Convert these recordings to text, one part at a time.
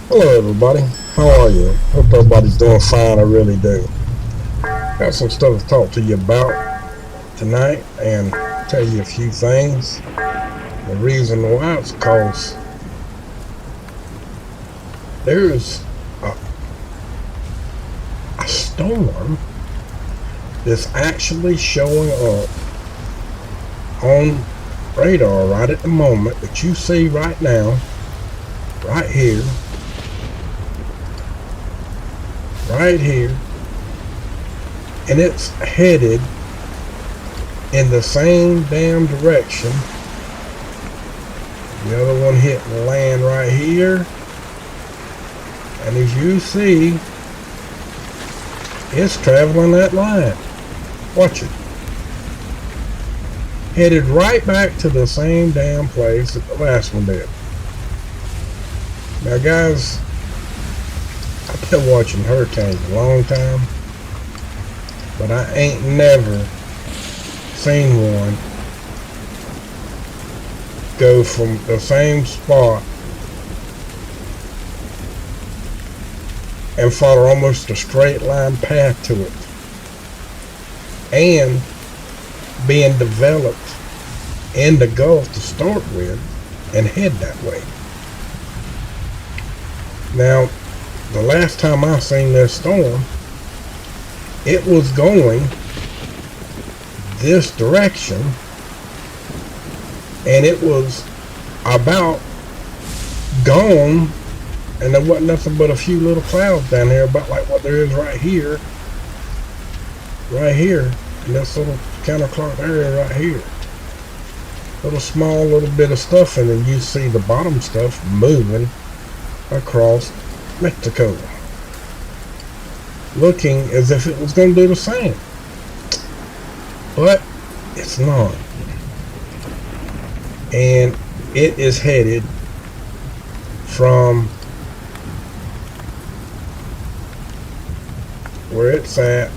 Hello everybody, how are you? Hope everybody's doing fine, I really do. Got some stuff to talk to you about tonight and tell you a few things. The reason why is because there's a, a storm that's actually showing up on radar right at the moment that you see right now, right here, and it's headed in the same damn direction. The other one hit land right here, and as you see, it's traveling that line. Watch it. Headed right back to the same damn place that the last one did. Now guys, I've been watching hurricanes a long time, but I ain't never seen one go from the same spot and follow almost a straight line path to it, and being developed in the Gulf to start with and head that way. Now, the last time I seen this storm, it was going this direction, and it was about gone, and there wasn't nothing but a few little clouds down here, about like what there is right here, in this little counterclock area right here. Little small little bit of stuff, and then you see the bottom stuff moving across Mexico, looking as if it was going to do the same, but it's not. And it is headed from where it's at.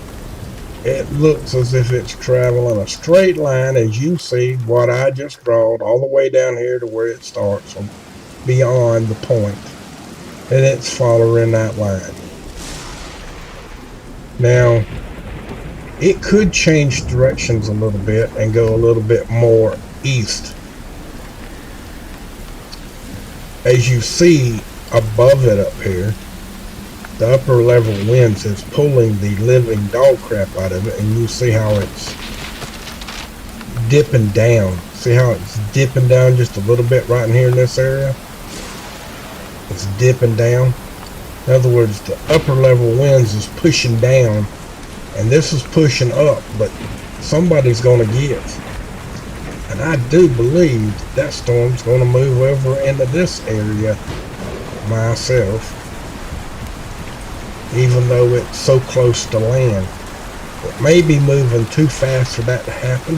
It looks as if it's traveling a straight line, as you see what I just drawed, all the way down here to where it starts, or beyond the point, and it's following that line. Now, it could change directions a little bit and go a little bit more east. As you see above it up here, the upper level winds is pulling the living dog crap out of it, and you see how it's dipping down. See how it's dipping down just a little bit right in here in this area? It's dipping down. In other words, the upper level winds is pushing down, and this is pushing up, but somebody's going to give. And I do believe that storm's going to move over into this area myself, even though it's so close to land. It may be moving too fast for that to happen,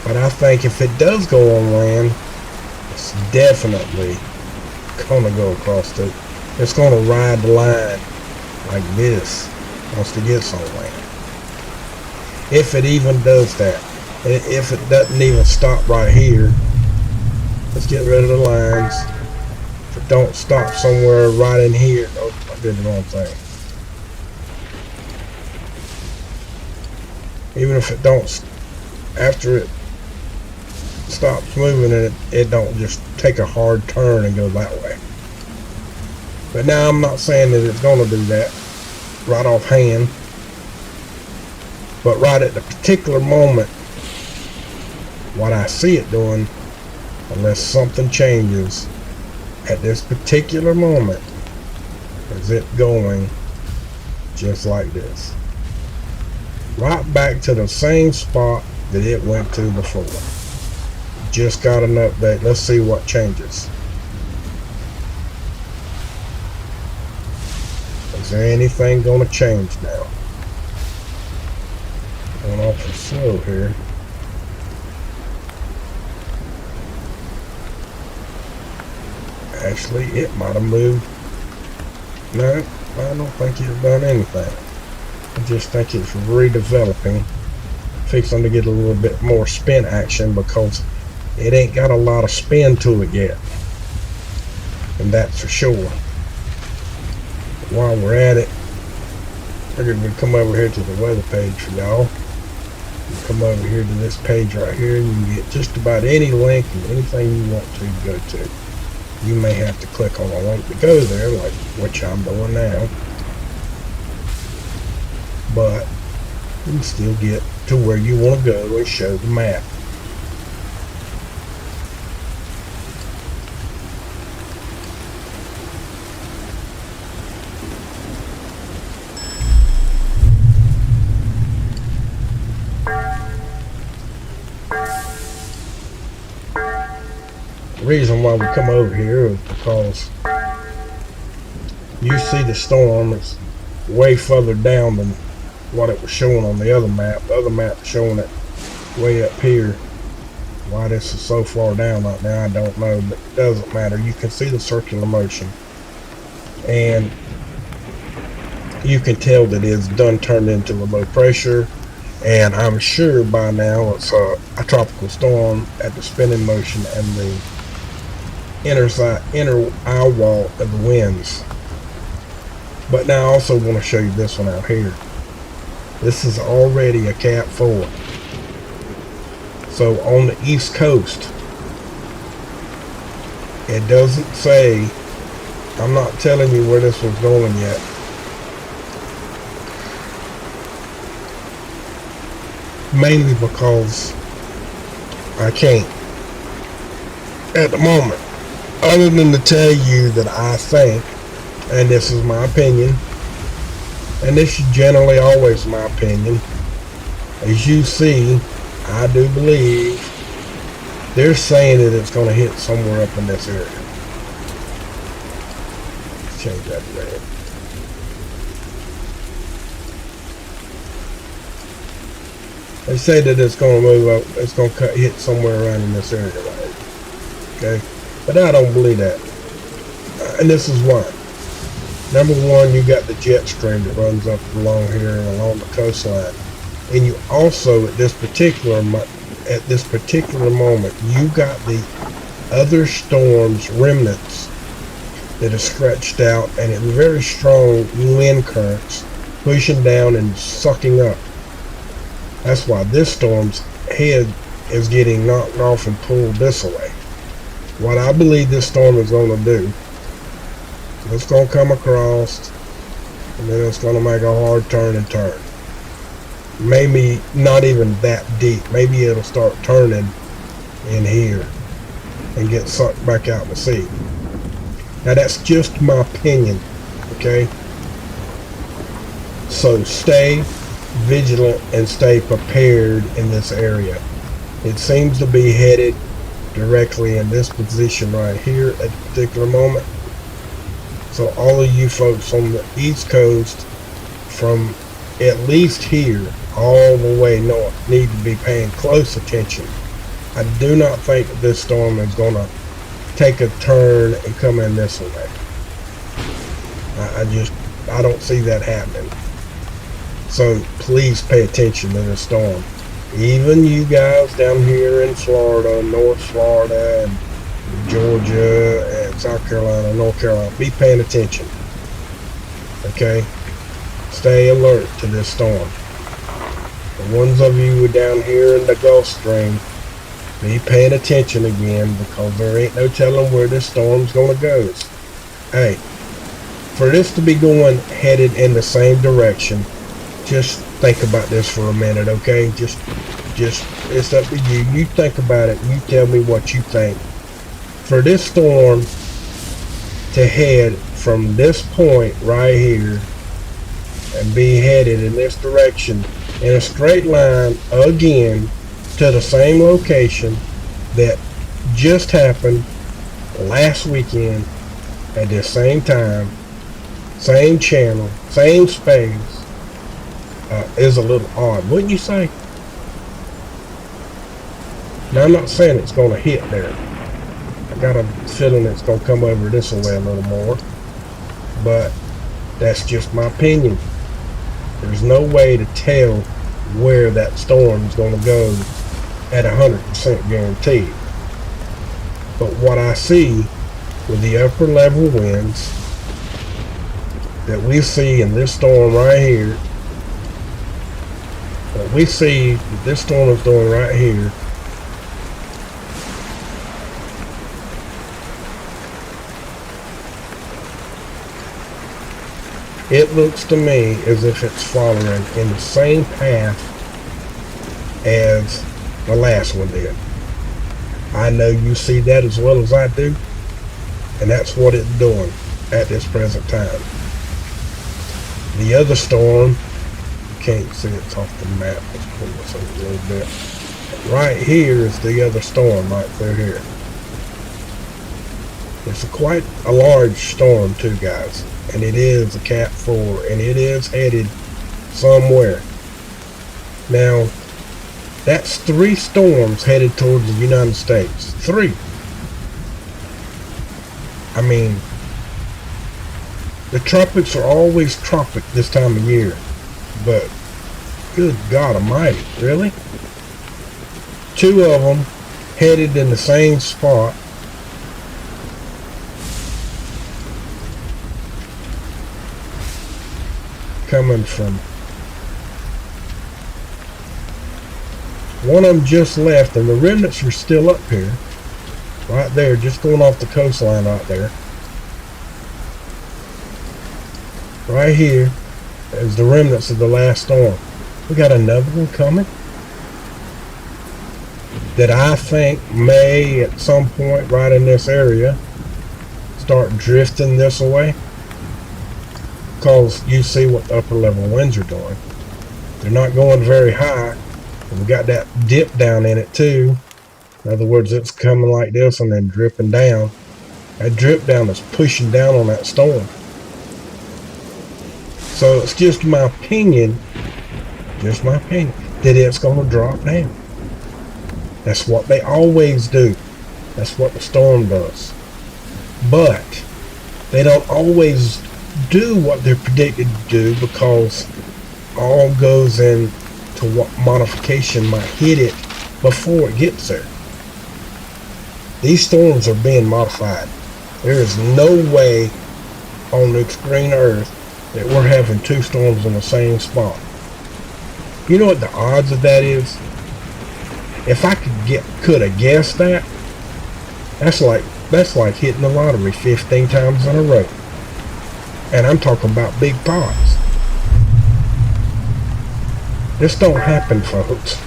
but I think if it does go on land, it's definitely going to go across it. It's going to ride the line like this once it gets on land. If it even does that. If it doesn't even stop right here, let's get rid of the lines. If it don't stop somewhere right in here, oh, I did the wrong thing. Even if it don't, after it stops moving, it don't just take a hard turn and go that way. But now I'm not saying that it's going to do that right offhand, but right at the particular moment, what I see it doing, unless something changes at this particular moment, is it going just like this, right back to the same spot that it went to before. Just got an update. Let's see what changes. Is there anything going to change now? Going awful slow here. Actually, it might have moved. No, I don't think it's done anything. I just think it's redeveloping, fixing to get a little bit more spin action, because it ain't got a lot of spin to it yet, and that's for sure. while we're at it, we're going to come over here to the weather page for y'all. Come over here to this page right here, and you can get just about any link and anything you want to go to. You may have to click on a link to go there, like which I'm doing now, but you can still get to where you want to go and show the map. The reason why we come over here is because you see the storm is way further down than what it was showing on the other map. The other map showing it way up here. Why this is so far down right now, I don't know, but it doesn't matter. You can see the circular motion, and you can tell that it's done turned into a low pressure, and I'm sure by now it's a tropical storm at the spinning motion and the inner eye wall of the winds. But now I also want to show you this one out here. This is already a Cat 4. So on the East Coast, it doesn't say, I'm not telling you where this one's going yet. Mainly because I can't at the moment. Other than to tell you that I think, and this is my opinion, and this is generally always my opinion, as you see, I do believe they're saying that it's going to hit somewhere up in this area. Let's change that to red. They say that it's going to move up, it's going to hit somewhere around in this area right here. Okay? But I don't believe that. And this is why. Number one, you got the jet stream that runs up along here and along the coastline. And you also, at this particular moment, you got the other storm's remnants that are stretched out, and it's very strong wind currents pushing down and sucking up. That's why this storm's head is getting knocked off and pulled this way. What I believe this storm is going to do, it's going to come across, and then it's going to make a hard turn and turn. Maybe not even that deep. Maybe it'll start turning in here and get sucked back out to sea. Now that's just my opinion, okay? So stay vigilant and stay prepared in this area. It seems to be headed directly in this position right here at the particular moment. So all of you folks on the East Coast, from at least here all the way north, need to be paying close attention. I do not think that this storm is going to take a turn and come in this way. I don't see that happening. So please pay attention to this storm. Even you guys down here in Florida, North Florida, and Georgia, and South Carolina, North Carolina, be paying attention. Okay? Stay alert to this storm. The ones of you who are down here in the Gulf Stream, be paying attention again, because there ain't no telling where this storm's going to go. Hey, for this to be headed in the same direction, just think about this for a minute, okay? Just it's up to you. You think about it. You tell me what you think. For this storm to head from this point right here and be headed in this direction in a straight line again to the same location that just happened last weekend at the same time, same channel, same space, is a little odd, wouldn't you say? Now, I'm not saying it's going to hit there. I got a feeling it's going to come over this way a little more, but that's just my opinion. There's no way to tell where that storm is going to go at 100% guaranteed. But what I see with the upper level winds that we see in this storm right here, what we see that this storm is doing right here, it looks to me as if it's following in the same path as the last one did. I know you see that as well as I do, and that's what it's doing at this present time. The other storm, you can't see, it's off the map, let's pull this up a little bit. Right here is the other storm right through here. It's quite a large storm too, guys, and it is a Cat 4, and it is headed somewhere. Now, that's 3 storms headed towards the United States. 3. I mean, the tropics are always tropic this time of year, but good God Almighty, really? 2 of them headed in the same spot. Coming from one of them just left, and the remnants are still up here, right there, just going off the coastline right there. Right here is the remnants of the last storm. We got another one coming that I think may at some point right in this area start drifting this way, because you see what the upper level winds are doing. They're not going very high, and we got that dip down in it too. In other words, it's coming like this and then dripping down. That drip down is pushing down on that storm. So it's just my opinion, that it's going to drop down. That's what they always do. That's what the storm does. But they don't always do what they're predicted to do, because all goes into what modification might hit it before it gets there. These storms are being modified. There is no way on the green earth that we're having 2 storms in the same spot. You know what the odds of that is? If I could have guessed that, that's like hitting the lottery 15 times in a row. And I'm talking about big pots. This don't happen, folks.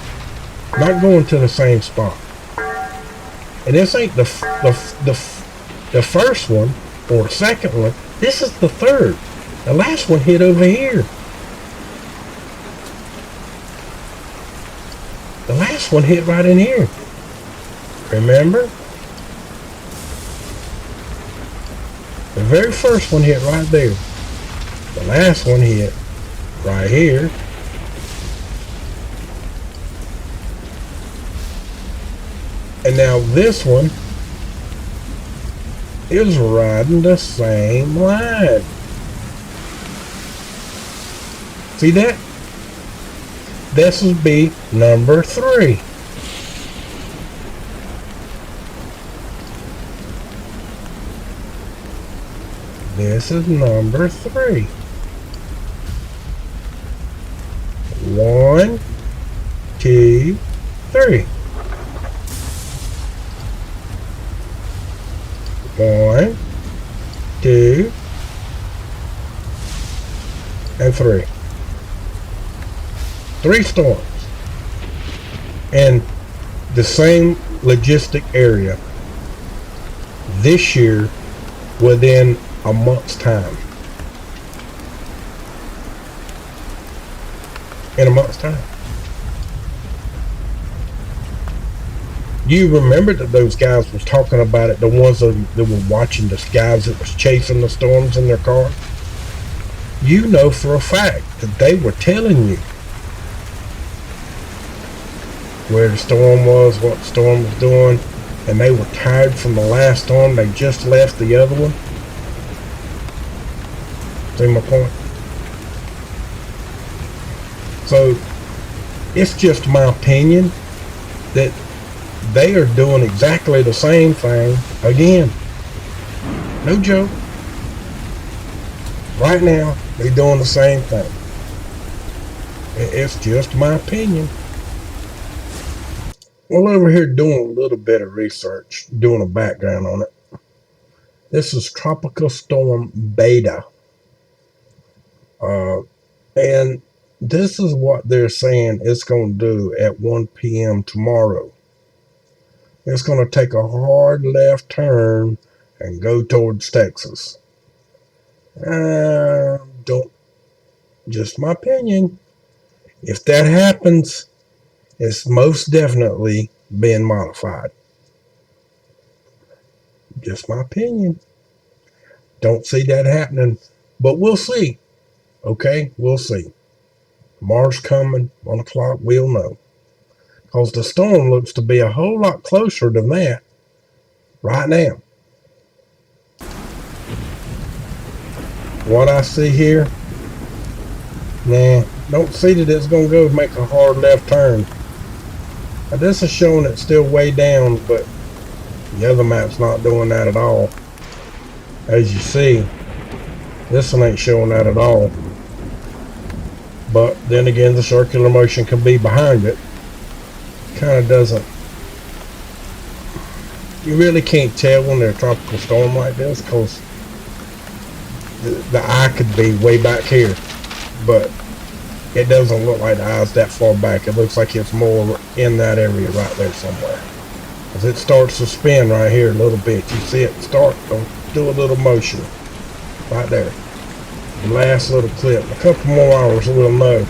Not going to the same spot. And this ain't the first one or the second one. This is the third. The last one hit over here. The last one hit right in here. Remember? The very first one hit right there. The last one hit right here. And now this one is riding the same line. See that? This will be number 3. This is number 3. 1, 2, 3. 1, 2, and 3. 3 storms in the same logistic area this year within a month's time. In a month's time. You remember that those guys was talking about it, the ones that were watching the guys that was chasing the storms in their car? You know for a fact that they were telling you where the storm was, what the storm was doing, and they were tired from the last storm. They just left the other one. See my point? So it's just my opinion that they are doing exactly the same thing again. No joke. Right now, they're doing the same thing. It's just my opinion. Well, over here doing a little bit of research, doing a background on it. This is Tropical Storm Beta. And this is what they're saying it's going to do at 1 p.m. tomorrow. It's going to take a hard left turn and go towards Texas. Don't, just my opinion. If that happens, it's most definitely been modified. Just my opinion. Don't see that happening, but we'll see. Okay, we'll see. Tomorrow's coming, 1 o'clock, we'll know. Because the storm looks to be a whole lot closer than that right now. What I see here, nah, don't see that it's going to go make a hard left turn. Now this is showing it's still way down, but the other map's not doing that at all. As you see, this one ain't showing that at all. But then again, the circular motion can be behind it. Kind of doesn't. You really can't tell when they're a tropical storm like this because the eye could be way back here, but it doesn't look like the eye's that far back. It looks like it's more in that area right there somewhere. As it starts to spin right here a little bit, you see it start to do a little motion right there. The last little clip, a couple more hours we'll know.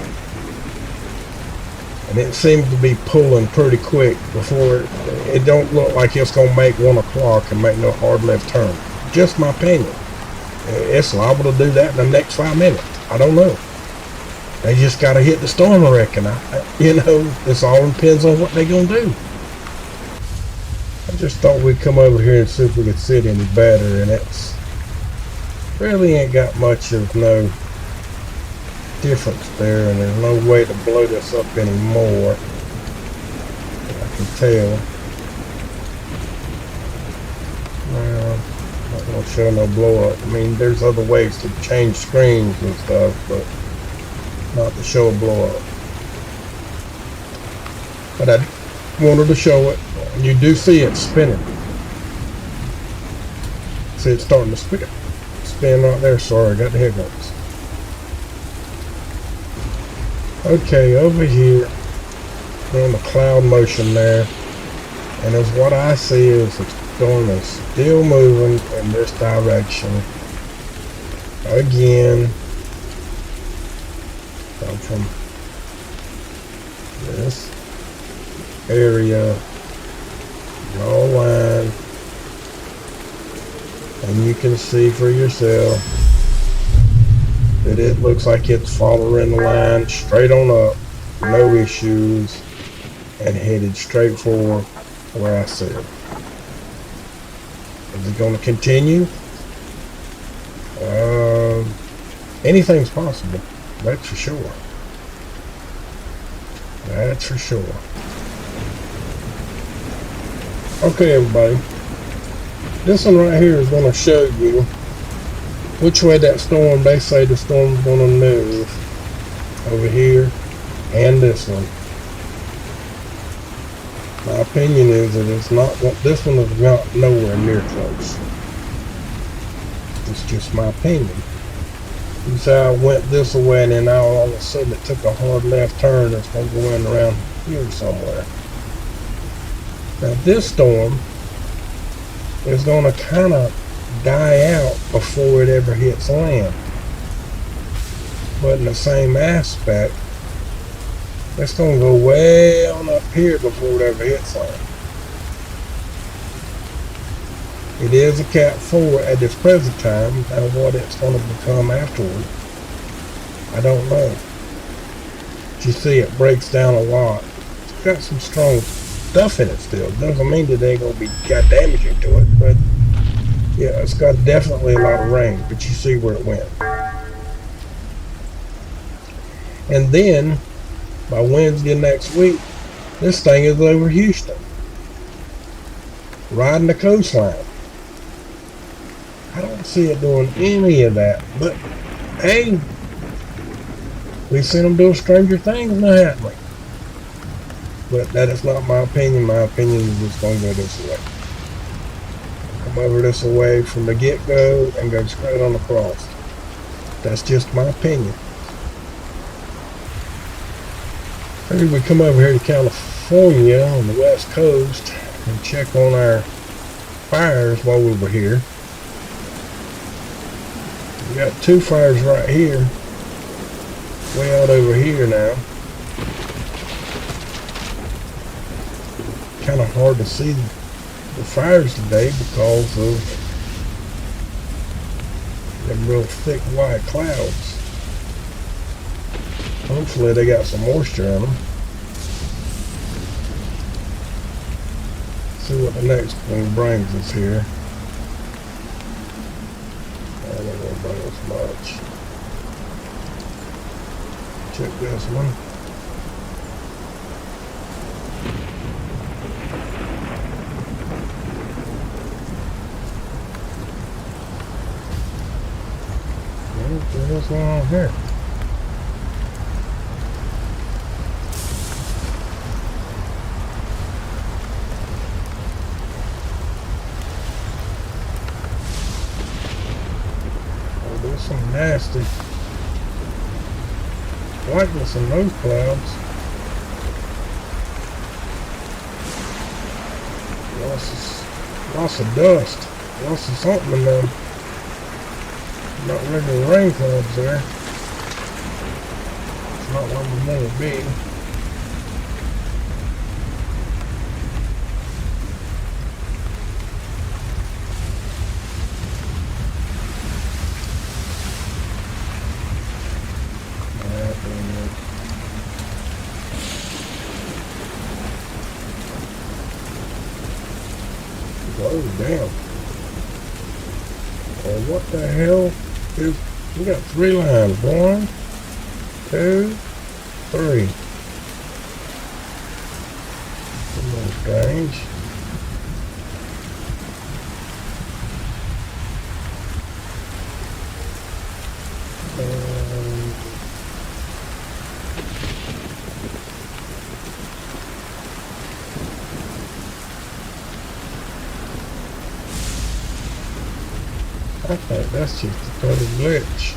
And it seems to be pulling pretty quick before it don't look like it's going to make 1 o'clock and make no hard left turn. Just my opinion. It's liable to do that in the next 5 minutes. I don't know. They just got to hit the storm, I reckon. This all depends on what they're going to do. I just thought we'd come over here and see if we could see it any better, and it's really ain't got much of no difference there, and there's no way to blow this up anymore. I can tell. Well, not gonna show no blow up. I mean, there's other ways to change screens and stuff, but not to show a blow up. But I wanted to show it. And you do see it spinning. See it starting to spin right there. Sorry, I got the hiccups. Okay, over here, doing the cloud motion there, and as what I see is the storm is still moving in this direction. Again, come from this area, draw a line, and you can see for yourself that it looks like it's following the line straight on up, no issues, and headed straight for where I said. Is it going to continue? Anything's possible, that's for sure. That's for sure. Okay, everybody, this one right here is going to show you which way that storm, they say the storm's going to move over here, and this one. My opinion is that it's not, this one is not nowhere near close. It's just my opinion. You say I went this way and then now all of a sudden it took a hard left turn. It's going to go in around here somewhere. Now this storm is going to kind of die out before it ever hits land. But in the same aspect, it's going to go way on up here before it ever hits land. It is a Cat 4 at this present time. Now what it's going to become afterward, I don't know. But you see it breaks down a lot. It's got some strong stuff in it still. Doesn't mean that they ain't going to be got damaging to it, but yeah, it's got definitely a lot of rain, but you see where it went. And then, by Wednesday next week, this thing is over Houston. Riding the coastline. I don't see it doing any of that, but Hey, we've seen them do stranger things now, haven't we? But that is not my opinion. My opinion is it's going to go this way. Come over this way from the get-go and go straight on across. That's just my opinion. Maybe we come over here to California on the west coast and check on our fires while we were here. We got two fires right here, way out over here now. Kind of hard to see the fires today because of them real thick white clouds. Hopefully they got some moisture in them. See what the next one brings us here. I don't want to bring us much. Check this one. What's going on here? Oh, there's some nasty whiteness in those clouds. Lots of dust. Lots of something in them. Not regular rain clouds there. It's not what we want to be. Oh damn. Well, what the hell? We got three lines. 1, 2, 3. A little strange. I think that's just a total glitch.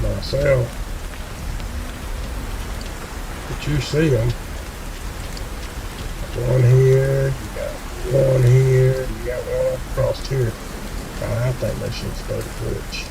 Myself. But you see them. One here, you got one here, you got one across here. I think that's just a total glitch.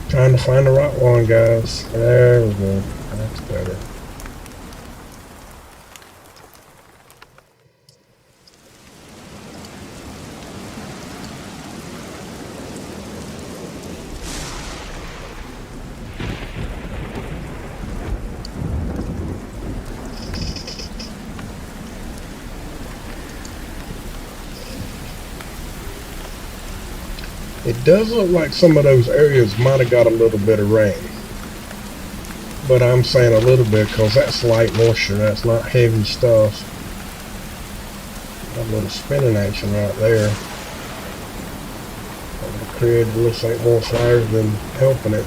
Trying to find the right one, guys. There we go. That's better. It does look like some of those areas might have got a little bit of rain. But I'm saying a little bit because that's light moisture. That's not heavy stuff. Got a little spinning action right there. Created looks like more fires than helping it.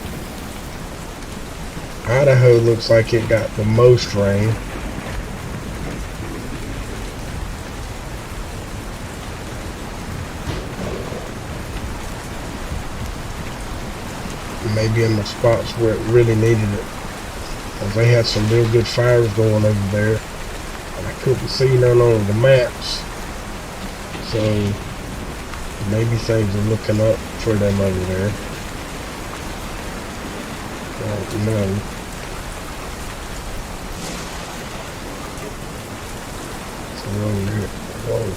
Idaho looks like it got the most rain. Maybe in the spots where it really needed it. Because they had some real good fires going over there. And I couldn't see none on the maps. So maybe things are looking up for them over there. I don't know. So over here. Whoa.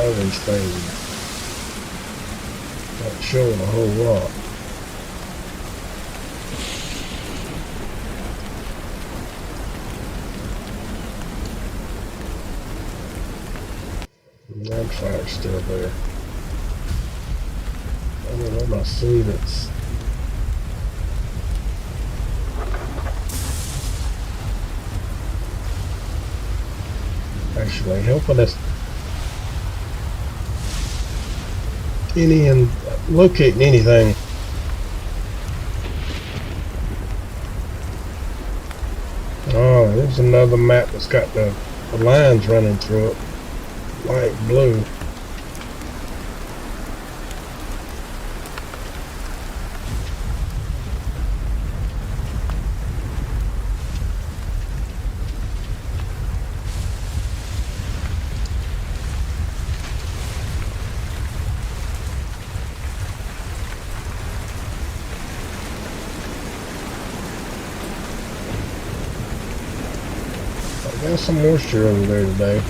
These things Not showing a whole lot. That fire's still there. I don't know what I see that's actually helping us and locating anything. Oh, there's another map that's got the lines running through it, light blue. Got some moisture over there today.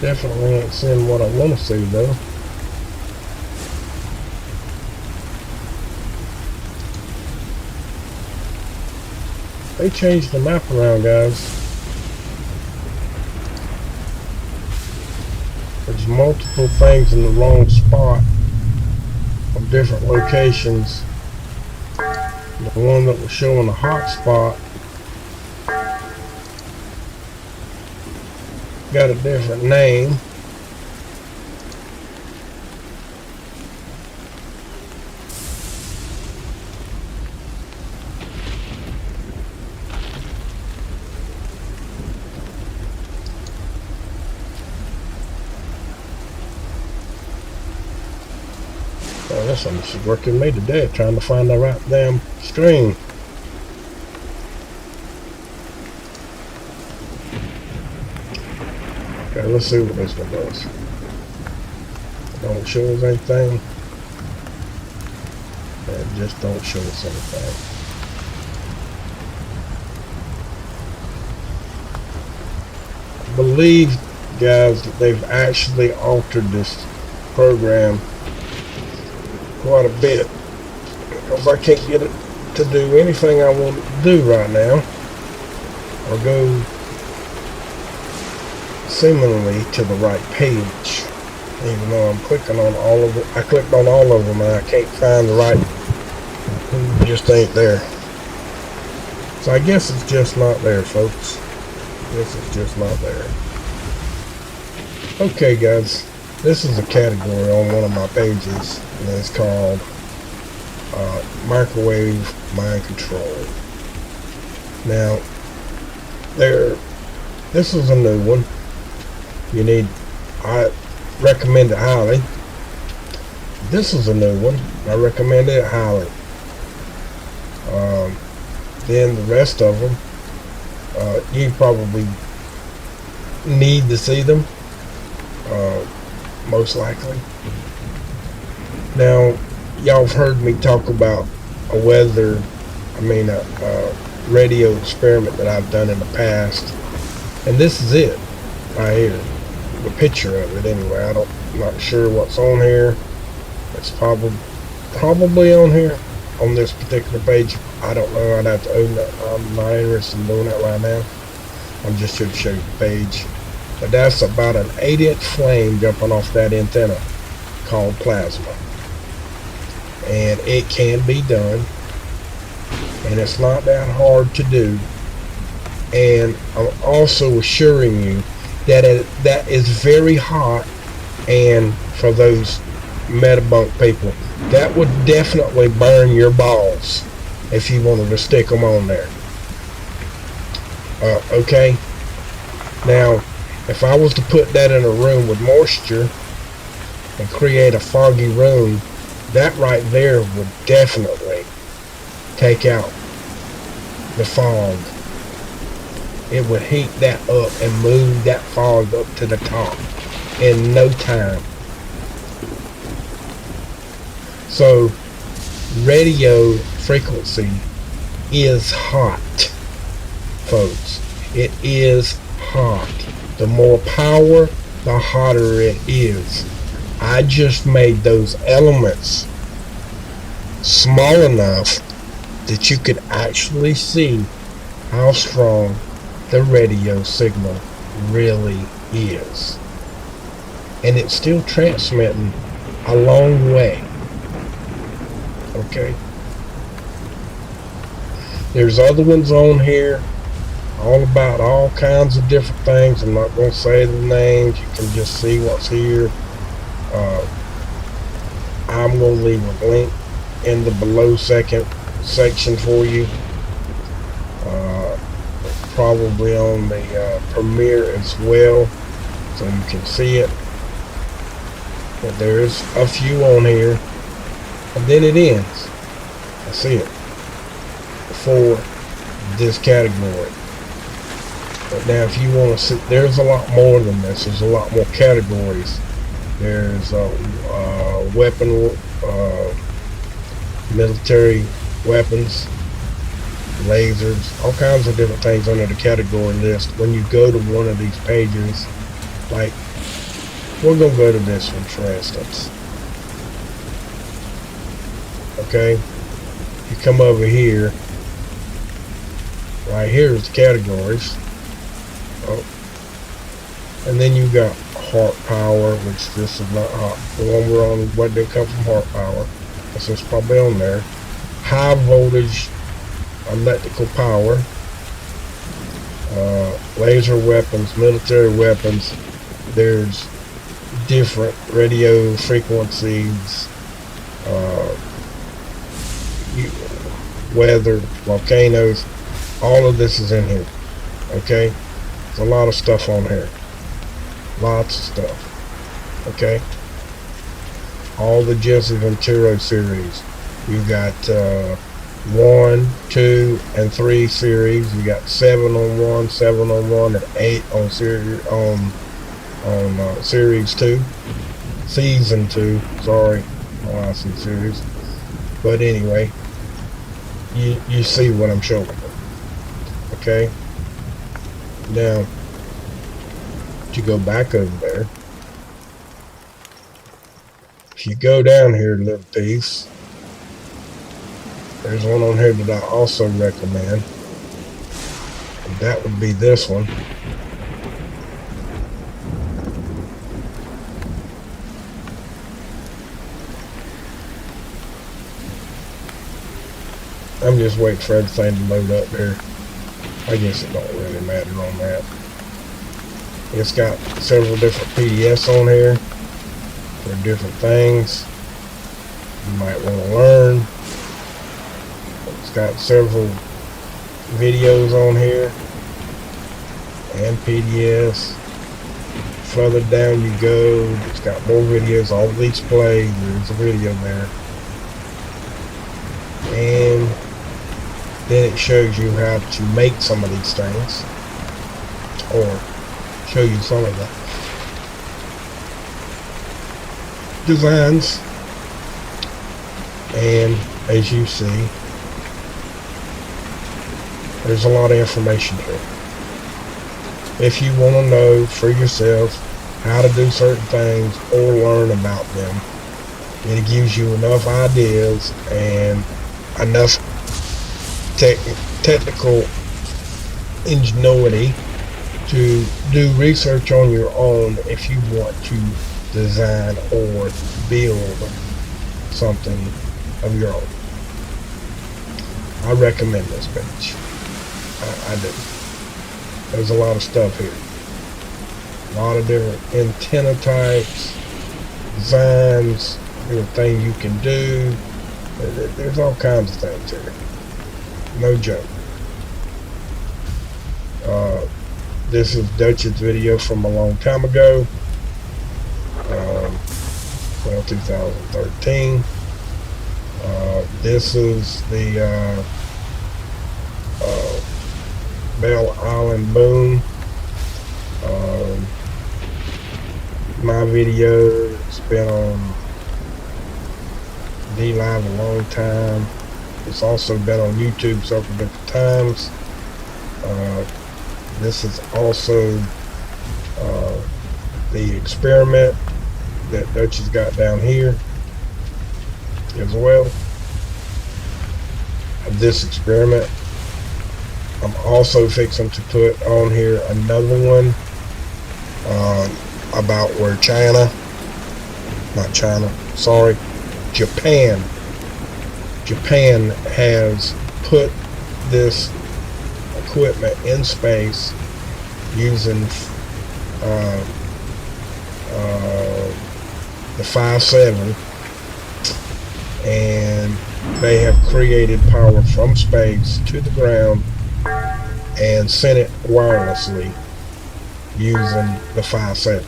Definitely ain't seeing what I want to see though. They changed the map around, guys. There's multiple things in the wrong spot on different locations. The one that was showing a hot spot got a different name. Oh, this one's working me today, trying to find the right damn string. Okay, let's see what this one does. Don't show us anything. And just don't show us anything. I believe, guys, that they've actually altered this program quite a bit, because I can't get it to do anything I want it to do right now, or go seemingly to the right page, even though I'm clicking on all of it. I clicked on all of them and I can't find the right, it just ain't there. So I guess it's just not there, folks. I guess it's just not there. Okay, guys, this is a category on one of my pages, and it's called Microwave Mind Control. Now, this is a new one. I recommend it highly. This is a new one. I recommend it highly. Then the rest of them, you probably need to see them. Most likely. Now, y'all have heard me talk about a radio experiment that I've done in the past, and this is it right here, the picture of it anyway. I'm not sure what's on here. It's probably on here on this particular page. I don't know. I'd have to open it. I'm not interested in doing that right now. I'm just here to show you the page. But that's about an 8-inch flame jumping off that antenna called plasma. And it can be done. And it's not that hard to do. And I'm also assuring you that that is very hot. And for those metabunk people, that would definitely burn your balls if you wanted to stick them on there. Okay? Now, if I was to put that in a room with moisture and create a foggy room, that right there would definitely take out the fog. it would heat that up and move that fog up to the top in no time. So radio frequency is hot, folks. It is hot. The more power, the hotter it is. I just made those elements small enough that you could actually see how strong the radio signal really is. And it's still transmitting a long way. Okay. There's other ones on here, all about all kinds of different things. I'm not going to say the names. You can just see what's here. I'm going to leave a link in the below section for you. Probably on the Premiere as well, so you can see it. But there's a few on here, and then it ends. That's it for this category. But now if you want to see, there's a lot more than this. There's a lot more categories. There's weapon, military weapons, lasers, all kinds of different things under the category list. When you go to one of these pages, like we're gonna go to this one for instance. Okay, you come over here. Right here is the categories. Oh, and then you got heart power, which this is not hot. The one we're on, what did come from heart power? This is probably on there. High voltage electrical power, laser weapons, military weapons. There's different radio frequencies, weather, volcanoes. All of this is in here. Okay, there's a lot of stuff on here. Lots of stuff. Okay, all the Jesse Ventura series. You got 1, 2, and 3 series. You got 7 on 1, 7 on 1, and 8 on series on series 2, season 2. Sorry, I see series. But anyway, you see what I'm showing. Okay. Now, to go back over there, if you go down here a little piece, there's one on here that I also recommend. And that would be this one. I'm just waiting for everything to load up here. I guess it don't really matter on that. It's got several different PDFs on here for different things you might want to learn. It's got several videos on here and PDFs. Further down you go, it's got more videos. All these play, there's a video there. And then it shows you how to make some of these things, or show you some of the designs. And as you see, there's a lot of information here. If you want to know for yourself how to do certain things or learn about them, it gives you enough ideas and enough technical ingenuity to do research on your own if you want to design or build something of your own. I recommend this page. I do. There's a lot of stuff here. A lot of different antenna types, designs, different things you can do. There's all kinds of things here. No joke. This is Dutch's video from a long time ago. 2013. This is the Bell Island Boom. Um, my video has been on DLive a long time. It's also been on YouTube several different times. This is also the experiment that Dutch has got down here as well. This experiment. I'm also fixing to put on here another one about where Japan has put this equipment in space using the 5-7, and they have created power from space to the ground and sent it wirelessly using the 5-7.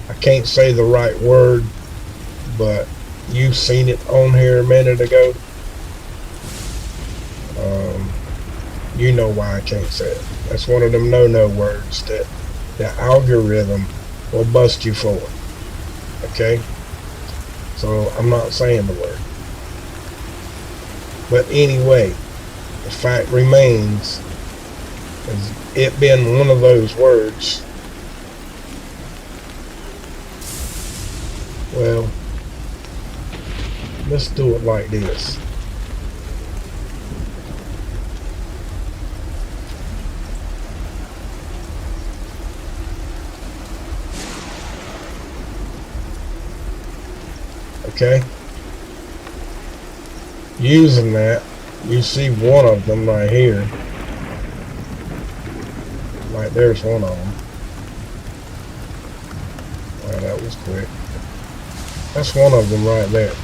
I can't say the right word, but you've seen it on here a minute ago. You know why I can't say it. That's one of them no-no words that the algorithm will bust you for. Okay? So I'm not saying the word. But anyway, the fact remains, is it being one of those words, well, let's do it like this. Okay? Using that, you see one of them right here. Like, there's one of them. Wow, that was quick. That's one of them right there.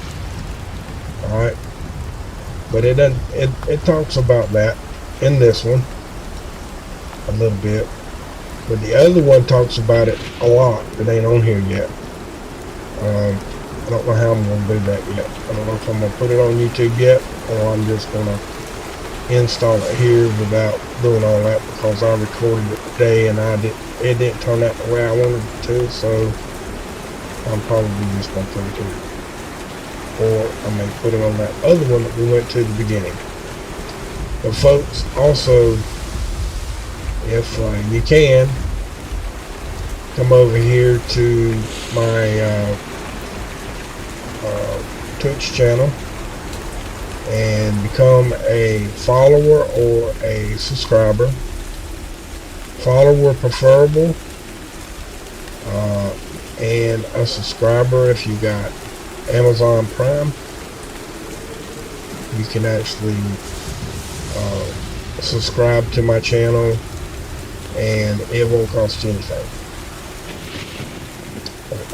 Alright? But it doesn't, it talks about that in this one a little bit. But the other one talks about it a lot. It ain't on here yet. I don't know how I'm going to do that yet. I don't know if I'm going to put it on YouTube yet, or I'm just going to install it here without doing all that, because I recorded it today and it didn't turn out the way I wanted it to, so I'm probably just going to put it here. Or I may put it on that other one that we went to the beginning. But folks, also, if you can, come over here to my Twitch channel and become a follower or a subscriber. Follower preferable, and a subscriber if you got Amazon Prime. You can actually subscribe to my channel and it won't cost you anything.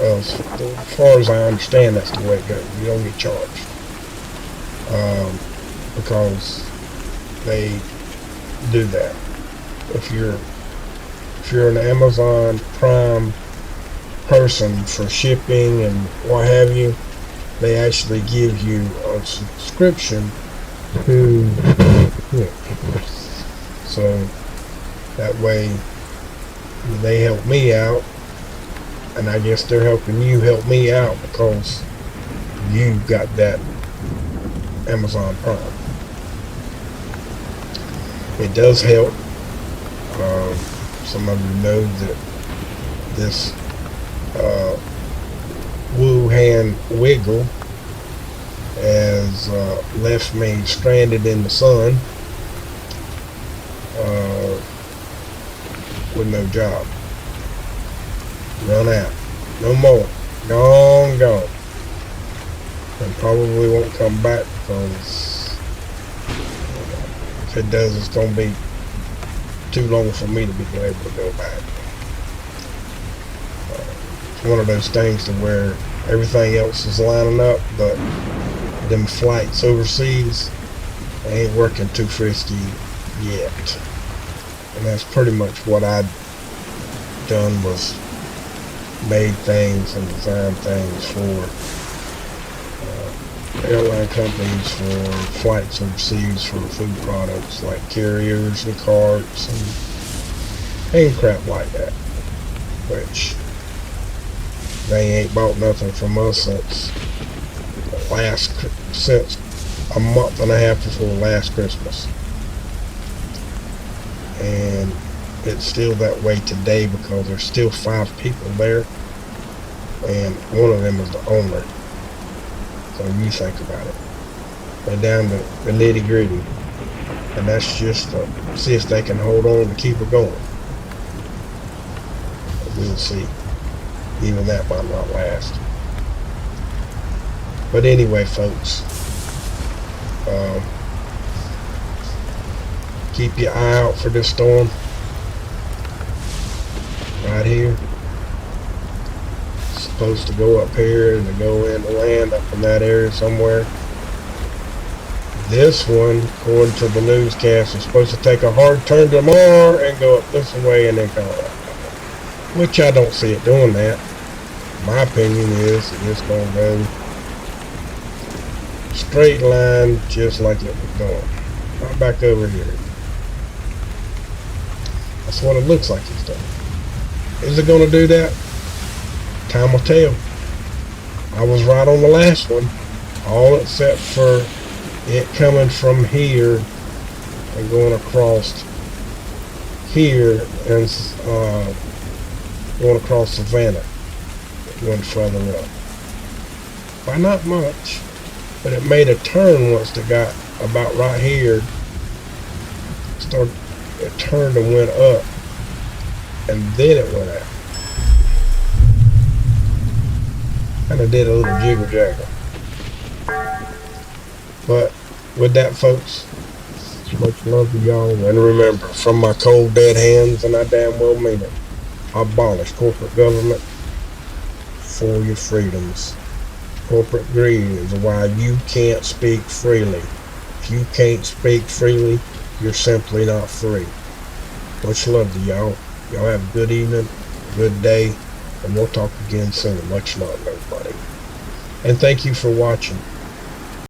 As far as I understand, that's the way it goes. You don't get charged because they do that. If you're an Amazon Prime person for shipping and what have you, they actually give you a subscription to so that way they help me out, and I guess they're helping you help me out because you got that Amazon Prime. It does help. Some of you know that this Wuhan Wiggle has left me stranded in the sun with no job. Run out. No more. Gone. And probably won't come back because if it does, it's going to be too long for me to be able to go back. It's one of those things to where everything else is lining up, but them flights overseas, they ain't working too frisky yet. And that's pretty much what I'd done, was made things and designed things for airline companies for flights overseas for food products like carriers and carts and crap like that, which they ain't bought nothing from us since a month and a half before last Christmas. And it's still that way today because there's still 5 people there, and one of them is the owner. So you think about it. They're down to the nitty gritty, and that's just to see if they can hold on to keep it going. But we'll see. Even that might not last. But anyway, folks, keep your eye out for this storm right here. It's supposed to go up here and to go in to land up in that area somewhere. This one, according to the newscast, is supposed to take a hard turn tomorrow and go up this way and then come up. Which I don't see it doing that. My opinion is it's going to go straight line just like it was going. Right back over here. That's what it looks like it's doing. Is it going to do that? Time will tell. I was right on the last one. All except for it coming from here and going across here and going across Savannah. Went further up. By not much. But it made a turn once it got about right here. It turned and went up. And then it went out. Kind of did a little jiggle jaggle. But with that, folks, much love to y'all. And remember, from my cold dead hands, and I damn well mean it, abolish corporate government for your freedoms. Corporate greed is why you can't speak freely. If you can't speak freely, you're simply not free. Much love to y'all. Y'all have a good evening, good day, and we'll talk again soon. Much love, everybody. And thank you for watching.